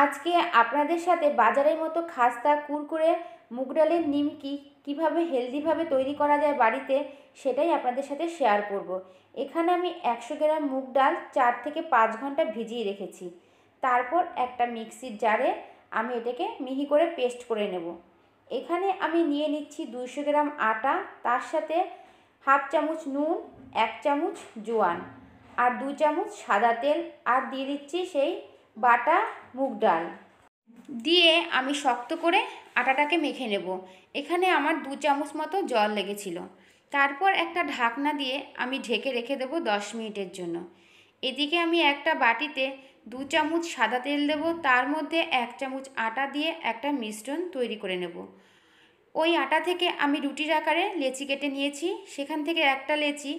আজকে আপনাদের সাথে বাজারের মতো খাস্তা কুরকুরে মুগ ডালের নিমকি কীভাবে হেলদিভাবে তৈরি করা যায় বাড়িতে সেটাই আপনাদের সাথে শেয়ার করব। এখানে আমি 100 গ্রাম মুগ ডাল 4 থেকে 5 ঘন্টা ভিজিয়ে রেখেছি। তারপর একটা মিক্সির জারে আমি এটাকে মিহি করে পেস্ট করে নেব। এখানে আমি নিয়ে নিচ্ছি 200 গ্রাম আটা, তার সাথে হাফ চামচ নুন, 1 চামচ জোয়ান আর 2 চামচ সাদা তেল, আর দিয়ে দিচ্ছি সেই বাটা মুগ ডাল দিয়ে আমি শক্ত করে আটাটাকে মেখে নেব। এখানে আমার 2 চামচ মতো জল লেগেছিল। তারপর একটা ঢাকনা দিয়ে আমি ঢেকে রেখে দেব 10 মিনিটের জন্য। এদিকে আমি একটা বাটিতে 2 চামচ সাদা তেল দেব, তার মধ্যে 1 চামচ আটা দিয়ে একটা মিশ্রণ তৈরি করে নেব। ওই আটা থেকে আমি রুটির আকারে লেচি কেটে নিয়েছি। সেখান থেকে একটা লেচি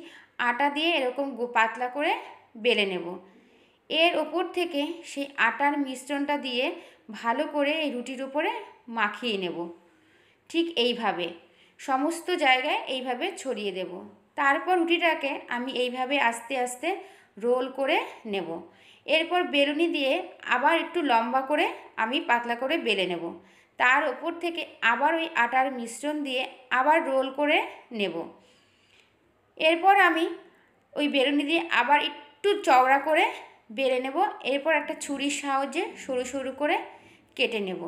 আটা দিয়ে এরকম পাতলা করে বেলে নেব। এর ওপর থেকে সেই আটার মিশ্রণটা দিয়ে ভালো করে এই রুটির উপরে মাখিয়ে নেব। ঠিক এইভাবে সমস্ত জায়গায় এইভাবে ছড়িয়ে দেব। তারপর রুটিটাকে আমি এইভাবে আস্তে আস্তে রোল করে নেব। এরপর বেলুনি দিয়ে আবার একটু লম্বা করে আমি পাতলা করে বেলে নেব। তার ওপর থেকে আবার ওই আটার মিশ্রণ দিয়ে আবার রোল করে নেব। এরপর আমি ওই বেলুনি দিয়ে আবার একটু চওড়া করে বেলে নেব। এরপর একটা ছুরির সাহায্যে সরু সরু করে কেটে নেব।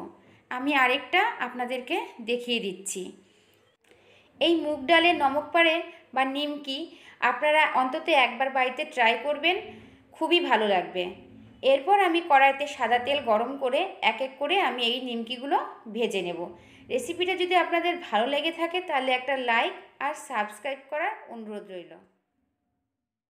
আমি আরেকটা আপনাদেরকে দেখিয়ে দিচ্ছি। এই মুগ ডালের নমক পাড়ে বা নিমকি আপনারা অন্তত একবার বাড়িতে ট্রাই করবেন, খুবই ভালো লাগবে। এরপর আমি কড়াইতে সাদা তেল গরম করে এক এক করে আমি এই নিমকিগুলো ভেজে নেব। রেসিপিটা যদি আপনাদের ভালো লেগে থাকে তাহলে একটা লাইক আর সাবস্ক্রাইব করার অনুরোধ রইল।